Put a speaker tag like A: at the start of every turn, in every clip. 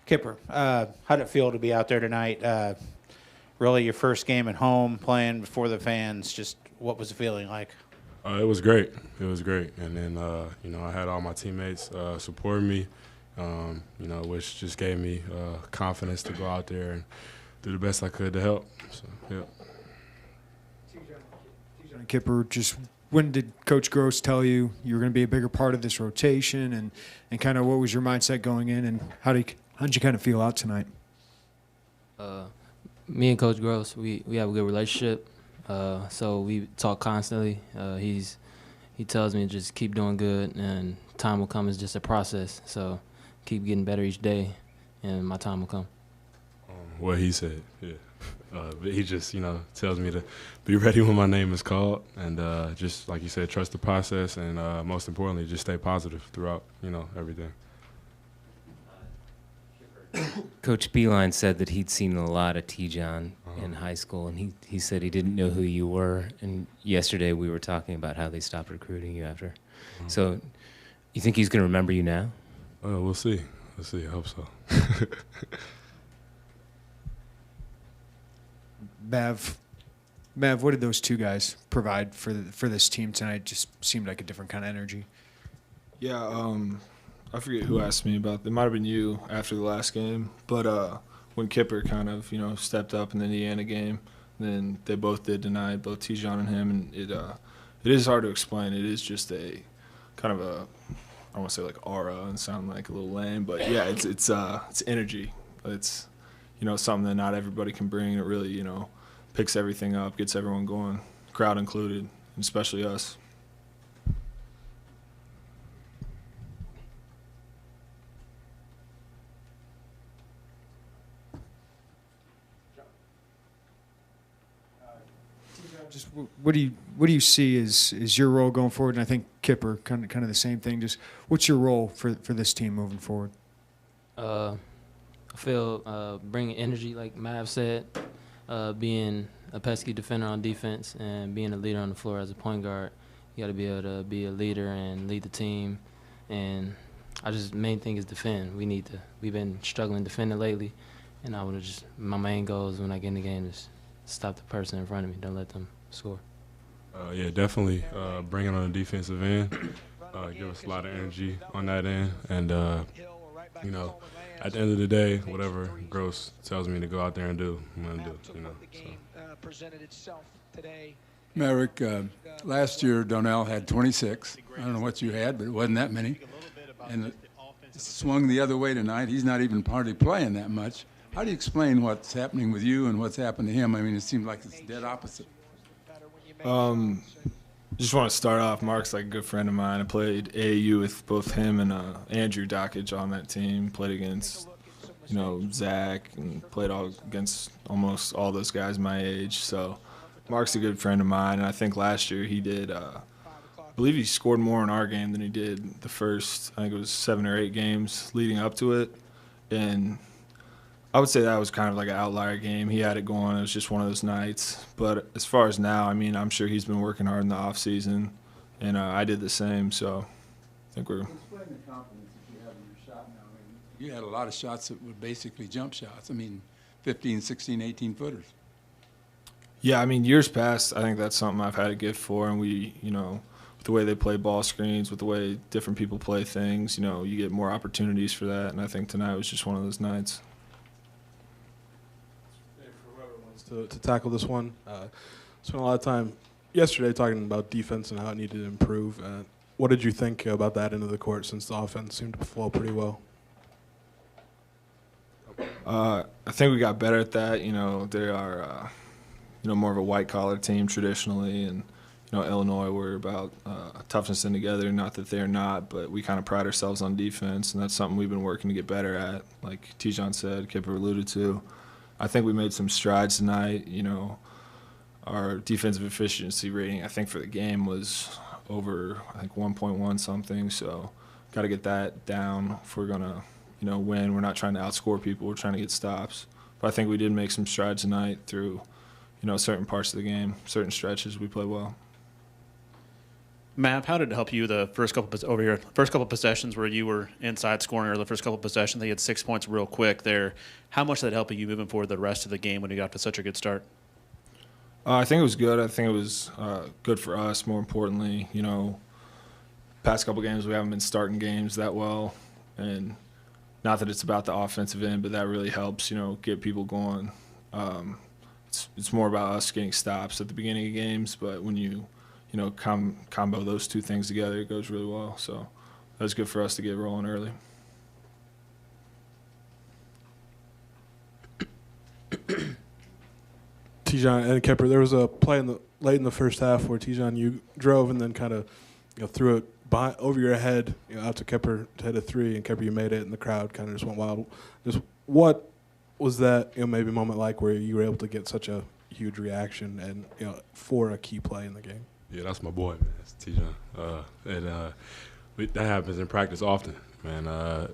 A: Kipper, how did it feel to be out there tonight? Really your first game at home, playing before the fans. Just what was the feeling like?
B: It was great. It was great. And then, I had all my teammates support me, which just gave me confidence to go out there and do the best I could to help. So, yeah.
C: Kipper, just when did Coach Gross tell you were going to be a bigger part of this rotation, and kind of what was your mindset going in, and how'd you kind of feel out tonight?
D: Me and Coach Gross, we have a good relationship, so we talk constantly. He tells me to just keep doing good, and time will come. It's just a process, so keep getting better each day, and my time will come.
B: What he said, yeah. But he just, tells me to be ready when my name is called, and just like you said, trust the process, and most importantly, just stay positive throughout, everything.
E: Coach Beilein said that he'd seen a lot of T-John in high school, and he said he didn't know who you were. And yesterday we were talking about how they stopped recruiting you after. So you think he's going to remember you now?
B: We'll see. We'll see. I hope so.
C: Mav, what did those two guys provide for this team tonight? Just seemed like a different kind of energy.
F: Yeah, I forget who asked me about. It might have been you after the last game, but when Kipper kind of stepped up in the Indiana game, then they both did tonight, both T-John and him, and it is hard to explain. It is just a kind of a, I want to say like aura and sound like a little lame, but yeah, it's energy. It's something that not everybody can bring. It really picks everything up, gets everyone going, crowd included, and especially us.
C: Just what do you see as your role going forward? And I think Kipper kind of the same thing. Just what's your role for this team moving forward?
D: I feel bringing energy, like Mav said, being a pesky defender on defense, and being a leader on the floor as a point guard. You got to be able to be a leader and lead the team. And main thing is defend. We've been struggling defending lately, and my main goal is when I get in the game is stop the person in front of me, don't let them score.
B: Yeah, definitely bring it on the defensive end, give us a lot of energy on that end, and at the end of the day, whatever Gross tells me to go out there and do, I'm gonna do. So.
G: Merrick, last year Donnell had 26. I don't know what you had, but it wasn't that many. And it swung the other way tonight. He's not even hardly playing that much. How do you explain what's happening with you and what's happened to him? I mean, it seems like it's dead opposite.
F: Just want to start off. Mark's like a good friend of mine. I played AAU with both him and Andrew Dockage on that team. Played against, Zach, and played against almost all those guys my age. So Mark's a good friend of mine, and I think last year he did. I believe he scored more in our game than he did the first. I think it was 7 or 8 games leading up to it, and I would say that was kind of like an outlier game. He had it going. It was just one of those nights. But as far as now, I mean, I'm sure he's been working hard in the off season, and I did the same. So I think we're.
G: Explain the confidence that you have in your shot now. I mean, you had a lot of shots that were basically jump shots. I mean, 15, 16, 18 footers.
F: Yeah, I mean, years past, I think that's something I've had a gift for, and we, with the way they play ball screens, with the way different people play things, you get more opportunities for that. And I think tonight was just one of those nights.
H: To tackle this one. Spent a lot of time yesterday talking about defense and how it needed to improve. What did you think about that end of the court, since the offense seemed to flow pretty well?
F: I think we got better at that. They are, more of a white-collar team traditionally, and Illinois, we're about toughness in together. Not that they're not, but we kind of pride ourselves on defense, and that's something we've been working to get better at. Like T-John said, Kipper alluded to. I think we made some strides tonight. Our defensive efficiency rating, I think, for the game was over, 1.1 something. So got to get that down if we're going to, win. We're not trying to outscore people. We're trying to get stops. But I think we did make some strides tonight through, certain parts of the game, certain stretches we played well.
I: Mav, how did it help you the first couple possessions where you were inside scoring, or the first couple possessions they had 6 points real quick there? How much did that help you moving forward the rest of the game when you got to such a good start?
F: I think it was good. I think it was good for us. More importantly, past couple games we haven't been starting games that well, and not that it's about the offensive end, but that really helps. Get people going. It's more about us getting stops at the beginning of games, but when you combo those two things together, it goes really well. So that was good for us to get rolling early.
H: Tijon and Kepper, there was a play late in the first half where Tijon, you drove and then kind of threw it over your head out to Kepper to hit a three, and Kepper, you made it, and the crowd kind of just went wild. Just what was that maybe moment like where you were able to get such a huge reaction and for a key play in the game?
B: Yeah, that's my boy, man. That's Tijon. That happens in practice often, man.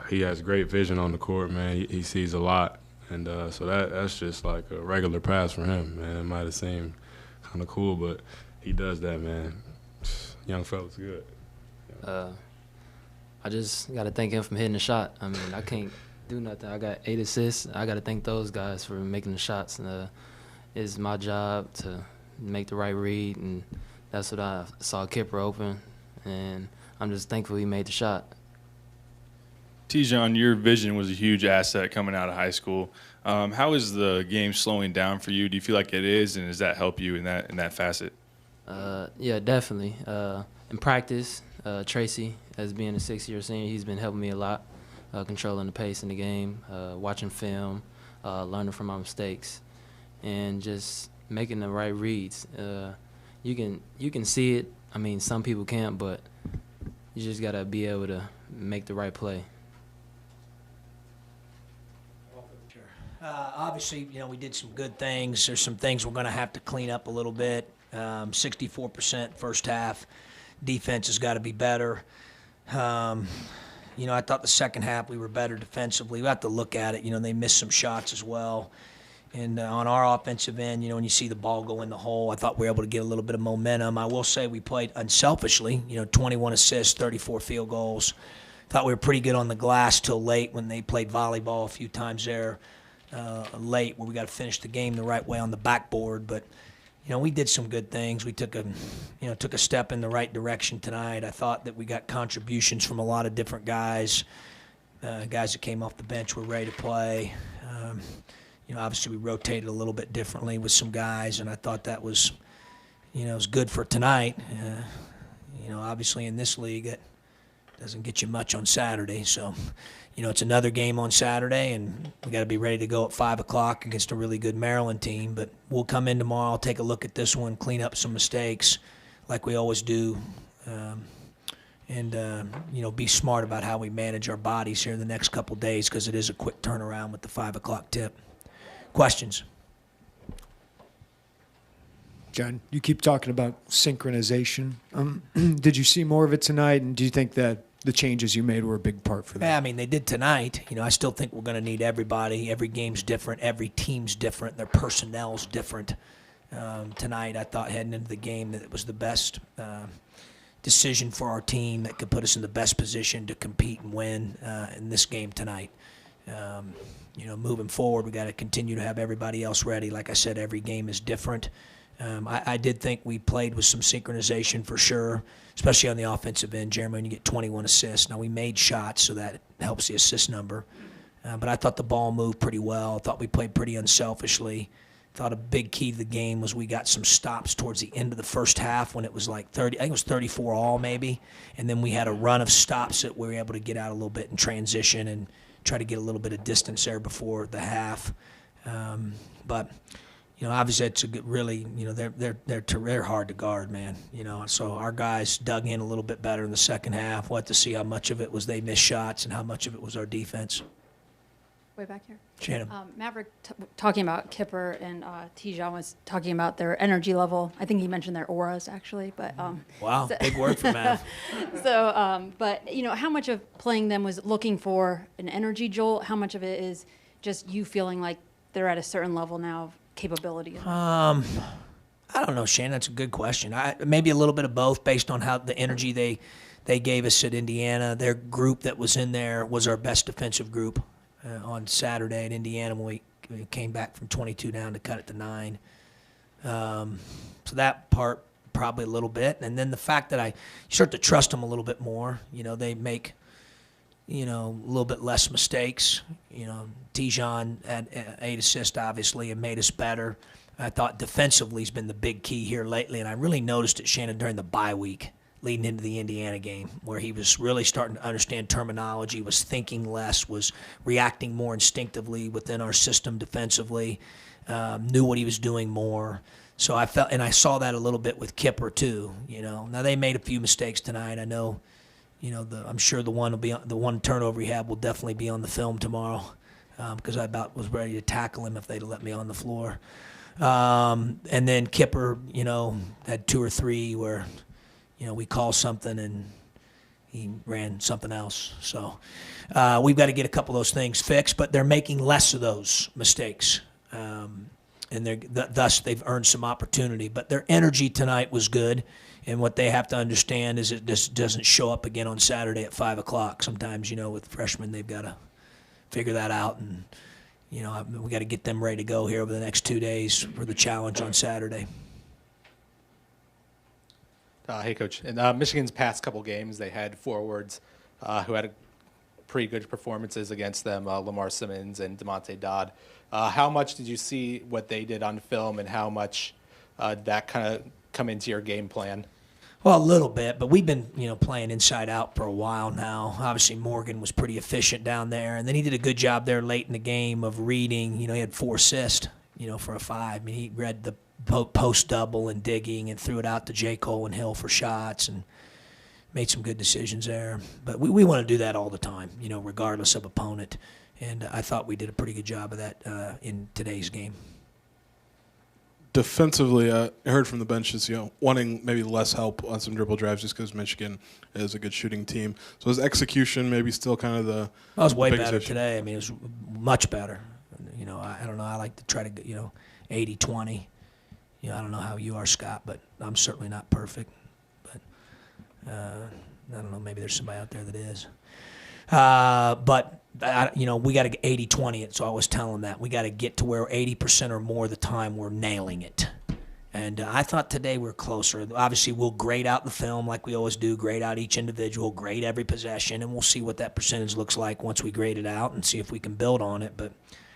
B: He has great vision on the court, man. He sees a lot. And so that's just like a regular pass for him, man. It might have seemed kind of cool, but he does that, man. Young fella's good.
D: I just got to thank him for hitting the shot. I mean, I can't do nothing. I got 8 assists. I got to thank those guys for making the shots. And it's my job to make the right read, and that's what I saw Kipper open, and I'm just thankful he made the shot.
J: Tijon, your vision was a huge asset coming out of high school. How is the game slowing down for you? Do you feel like it is, and does that help you in that facet?
D: Yeah, definitely. In practice, Tracy, as being a 6-year senior, he's been helping me a lot, controlling the pace in the game, watching film, learning from my mistakes, and just making the right reads. You can see it. I mean, some people can't, but you just got to be able to make the right play.
K: Obviously, we did some good things. There's some things we're going to have to clean up a little bit. 64% first half. Defense has got to be better. I thought the second half we were better defensively. We have to look at it. They missed some shots as well. And on our offensive end, when you see the ball go in the hole, I thought we were able to get a little bit of momentum. I will say we played unselfishly, 21 assists, 34 field goals. Thought we were pretty good on the glass till late when they played volleyball a few times there. Late where we got to finish the game the right way on the backboard, but we did some good things. We took a step in the right direction tonight. I thought that we got contributions from a lot of different guys. Guys that came off the bench were ready to play. Obviously we rotated a little bit differently with some guys, and I thought that was was good for tonight. Obviously in this league it doesn't get you much on Saturday, so it's another game on Saturday, and we got to be ready to go at 5 o'clock against a really good Maryland team. But we'll come in tomorrow, take a look at this one, clean up some mistakes like we always do, and be smart about how we manage our bodies here in the next couple days, because it is a quick turnaround with the 5 o'clock tip. Questions?
C: John, you keep talking about synchronization. Did you see more of it tonight, and do you think that the changes you made were a big part for that?
K: Yeah, I mean, they did tonight. I still think we're going to need everybody. Every game's different. Every team's different. Their personnel's different. Tonight, I thought heading into the game that it was the best decision for our team that could put us in the best position to compete and win in this game tonight. Moving forward, we got to continue to have everybody else ready. Like I said, every game is different. I did think we played with some synchronization for sure, especially on the offensive end. Jeremy, when you get 21 assists. Now, we made shots, so that helps the assist number. But I thought the ball moved pretty well. I thought we played pretty unselfishly. Thought a big key to the game was we got some stops towards the end of the first half when it was like 30, I think it was 34 all maybe. And then we had a run of stops that we were able to get out a little bit in transition and try to get a little bit of distance there before the half. But obviously it's a good, really, they're hard to guard, man. So our guys dug in a little bit better in the second half. We'll have to see how much of it was they missed shots and how much of it was our defense.
L: Way back here.
K: Shannon.
L: Maverick talking about Kipper and Tijon was talking about their energy level. I think he mentioned their auras actually, but
K: wow, big word for Mav.
L: So, but how much of playing them was looking for an energy jolt? How much of it is just you feeling like they're at a certain level now of capability?
K: I don't know, Shane. That's a good question. Maybe a little bit of both based on how the energy they gave us at Indiana. Their group that was in there was our best defensive group on Saturday at Indiana when we came back from 22 down to cut it to 9. So that part probably a little bit. And then the fact that you start to trust them a little bit more. They make, a little bit less mistakes. Tijon had 8 assists, obviously, and made us better. I thought defensively has been the big key here lately, and I really noticed it, Shannon, during the bye week leading into the Indiana game, where he was really starting to understand terminology, was thinking less, was reacting more instinctively within our system defensively, knew what he was doing more. So I felt, and I saw that a little bit with Kipper too. Now they made a few mistakes tonight. I know, I'm sure the one turnover he had will definitely be on the film tomorrow, because I about was ready to tackle him if they'd let me on the floor. And then Kipper, had 2 or 3 where, we call something and he ran something else. So we've got to get a couple of those things fixed, but they're making less of those mistakes. And thus they've earned some opportunity. But their energy tonight was good. And what they have to understand is it just doesn't show up again on Saturday at 5 o'clock. Sometimes, with freshmen, they've got to figure that out. And, we got to get them ready to go here over the next 2 days for the challenge on Saturday.
M: Hey, Coach. In Michigan's past couple games, they had forwards who had pretty good performances against them, Lamar Simmons and DeMonte Dodd. How much did you see what they did on film, and how much that kind of come into your game plan?
K: Well, a little bit, but we've been, playing inside out for a while now. Obviously, Morgan was pretty efficient down there, and then he did a good job there late in the game of reading. He had 4 assists, for a 5. I mean, he read the post double and digging and threw it out to J. Cole and Hill for shots and made some good decisions there. But we want to do that all the time, regardless of opponent. And I thought we did a pretty good job of that in today's game.
H: Defensively, I heard from the benches, wanting maybe less help on some dribble drives just because Michigan is a good shooting team. So is execution maybe still kind of the
K: Well, it was way
H: biggest
K: better
H: issue?
K: today. I mean, it was much better. I don't know. I like to try to, 80-20. I don't know how you are, Scott, but I'm certainly not perfect. But I don't know. Maybe there's somebody out there that is. But we got to get 80-20 it, so I was telling that. We got to get to where 80% or more of the time we're nailing it. And I thought today we're closer. Obviously, we'll grade out the film like we always do, grade out each individual, grade every possession, and we'll see what that percentage looks like once we grade it out and see if we can build on it. But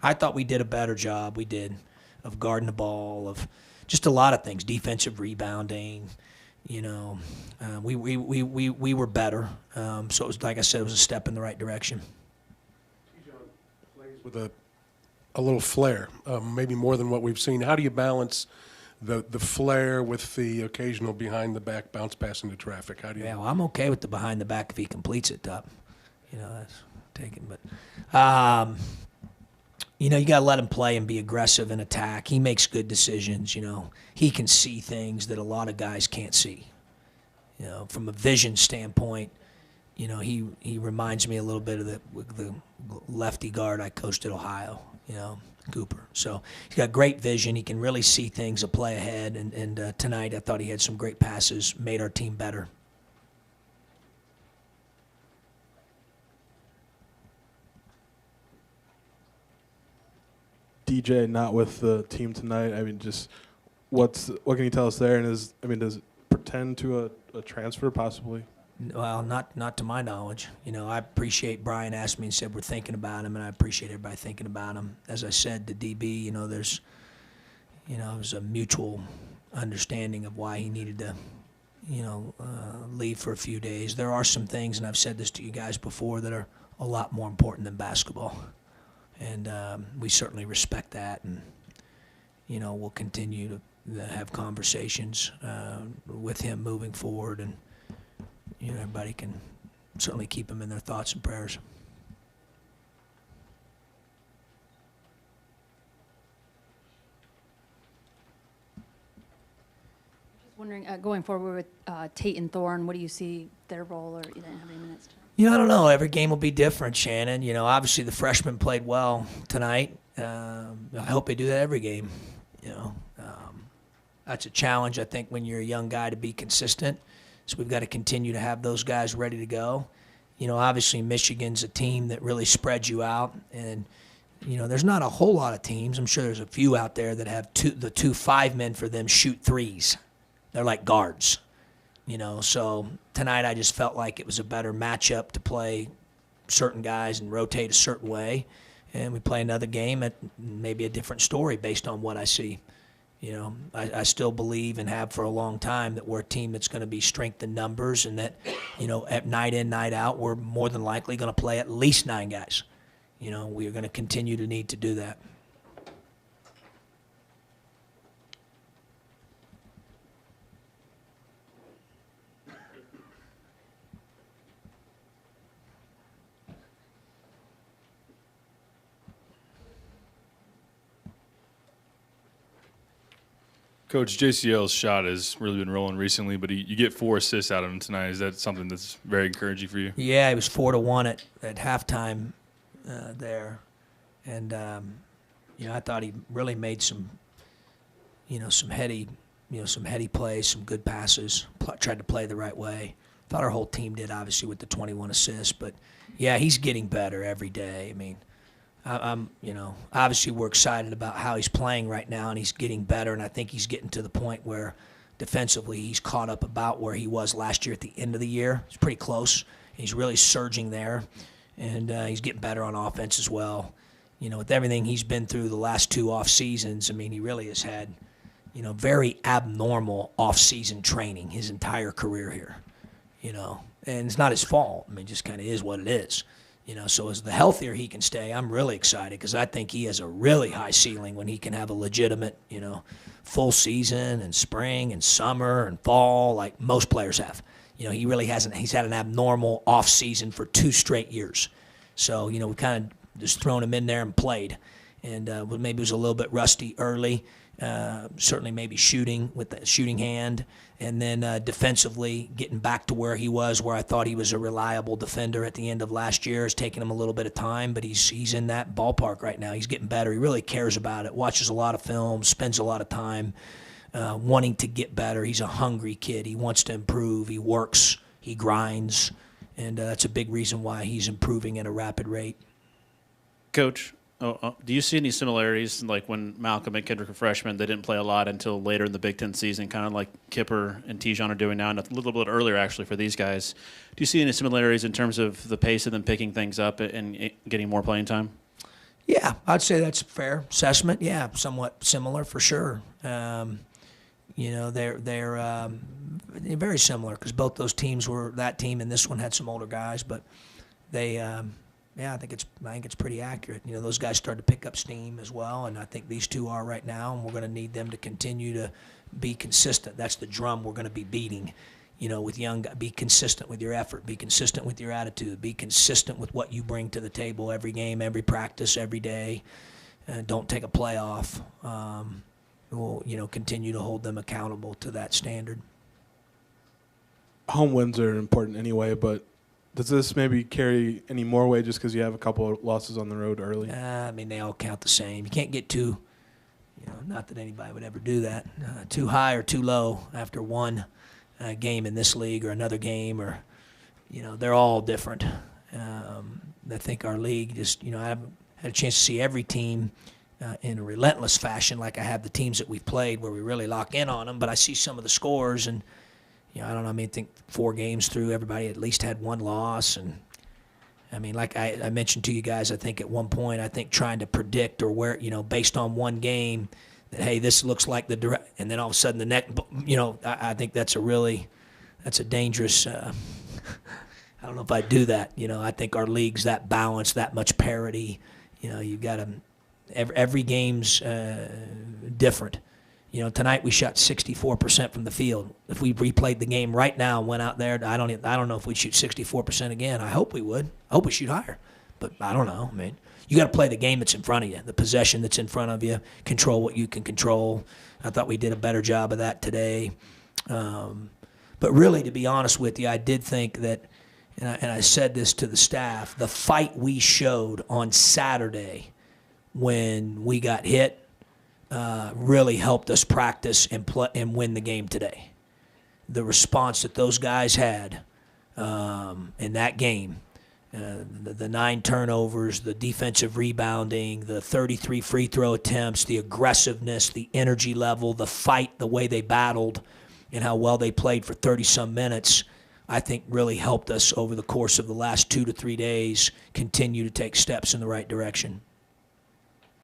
K: I thought we did a better job. We did of guarding the ball, of just a lot of things, defensive rebounding. We were better. So it was, like I said, it was a step in the right direction.
N: With a little flair, maybe more than what we've seen. How do you balance the flair with the occasional behind the back bounce pass into traffic? How do you?
K: Yeah, well, I'm okay with the behind the back if he completes it, Tup. That's taken. But you got to let him play and be aggressive and attack. He makes good decisions. He can see things that a lot of guys can't see. From a vision standpoint, he reminds me a little bit of the lefty guard I coached at Ohio, Cooper. So he's got great vision. He can really see things a play ahead. And tonight I thought he had some great passes, made our team better.
H: DJ not with the team tonight. I mean, just what can you tell us there? And does it pretend to a transfer possibly?
K: Well, not to my knowledge. I appreciate Brian asked me and said we're thinking about him, and I appreciate everybody thinking about him. As I said to DB, there's a mutual understanding of why he needed to, leave for a few days. There are some things, and I've said this to you guys before, that are a lot more important than basketball. And we certainly respect that, and we'll continue to have conversations with him moving forward, and everybody can certainly keep him in their thoughts and prayers.
L: Just wondering, going forward with Tate and Thorne, what do you see their role, or you didn't have any minutes to?
K: I don't know. Every game will be different, Shannon. Obviously the freshmen played well tonight. I hope they do that every game. That's a challenge, I think, when you're a young guy to be consistent. So we've got to continue to have those guys ready to go. Obviously Michigan's a team that really spreads you out, and there's not a whole lot of teams. I'm sure there's a few out there that have the 2 5-men for them shoot threes. They're like guards, So tonight I just felt like it was a better matchup to play certain guys and rotate a certain way, and we play another game at maybe a different story based on what I see. I still believe and have for a long time that we're a team that's going to be strength in numbers, and that, at night in, night out, we're more than likely going to play at least 9 guys. We are going to continue to need to do that.
J: Coach, JCL's shot has really been rolling recently, but you get 4 assists out of him tonight. Is that something that's very encouraging for you?
K: Yeah, he was 4-1 at halftime there, and I thought he really made some heady plays, some good passes. Tried to play the right way. Thought our whole team did, obviously, with the 21 assists. But yeah, he's getting better every day. I mean, obviously we're excited about how he's playing right now, and he's getting better, and I think he's getting to the point where defensively he's caught up about where he was last year at the end of the year. It's pretty close. He's really surging there, and he's getting better on offense as well. With everything he's been through the last 2 off seasons, I mean, he really has had, very abnormal off-season training his entire career here, and it's not his fault. I mean, it just kind of is what it is. So as the healthier he can stay, I'm really excited, because I think he has a really high ceiling when he can have a legitimate, full season and spring and summer and fall like most players have. He really hasn't. He's had an abnormal off season for 2 straight years. So, we kind of just thrown him in there and played. And maybe it was a little bit rusty early. Certainly maybe shooting with the shooting hand, and then defensively getting back to where he was, where I thought he was a reliable defender at the end of last year. It's taken him a little bit of time, but he's in that ballpark right now. He's getting better. He really cares about it, watches a lot of film, spends a lot of time wanting to get better. He's a hungry kid. He wants to improve. He works. He grinds, and that's a big reason why he's improving at a rapid rate.
I: Coach, do you see any similarities, like when Malcolm and Kendrick were freshmen, they didn't play a lot until later in the Big Ten season, kind of like Kipper and Tijon are doing now, and a little bit earlier actually for these guys. Do you see any similarities in terms of the pace of them picking things up and getting more playing time?
K: Yeah, I'd say that's a fair assessment. Yeah, somewhat similar for sure. They're very similar, because both those teams were, that team and this one had some older guys, but they I think it's pretty accurate. Those guys started to pick up steam as well, and I think these two are right now, and we're going to need them to continue to be consistent. That's the drum we're going to be beating. With young guys, be consistent with your effort, be consistent with your attitude, be consistent with what you bring to the table every game, every practice, every day. Don't take a play off. We'll continue to hold them accountable to that standard.
H: Home wins are important anyway, but does this maybe carry any more weight just because you have a couple of losses on the road early?
K: I mean, they all count the same. You can't get too, not that anybody would ever do that, too high or too low after one game in this league or another game, or, they're all different. I think our league just, I haven't had a chance to see every team in a relentless fashion like I have the teams that we've played where we really lock in on them, but I see some of the scores, and I don't know. I think 4 games through, everybody at least had 1 loss. And, I mean, like I mentioned to you guys, I think at one point, I think trying to predict or where, based on one game, that, hey, this looks like the direct, and then all of a sudden the next, I think that's a dangerous, I don't know if I do that. I think our league's that balanced, that much parity. You've got to, every game's different. Tonight we shot 64% from the field. If we replayed the game right now and went out there, I don't know if we'd shoot 64% again. I hope we would. I hope we shoot higher. But I don't know. I mean, you got to play the game that's in front of you, the possession that's in front of you, control what you can control. I thought we did a better job of that today. But really, to be honest with you, I did think that, and I said this to the staff, the fight we showed on Saturday when we got hit, really helped us practice and win the game today. The response that those guys had in that game, the 9 turnovers, the defensive rebounding, the 33 free throw attempts, the aggressiveness, the energy level, the fight, the way they battled, and how well they played for 30-some minutes, I think really helped us over the course of the last 2 to 3 days continue to take steps in the right direction.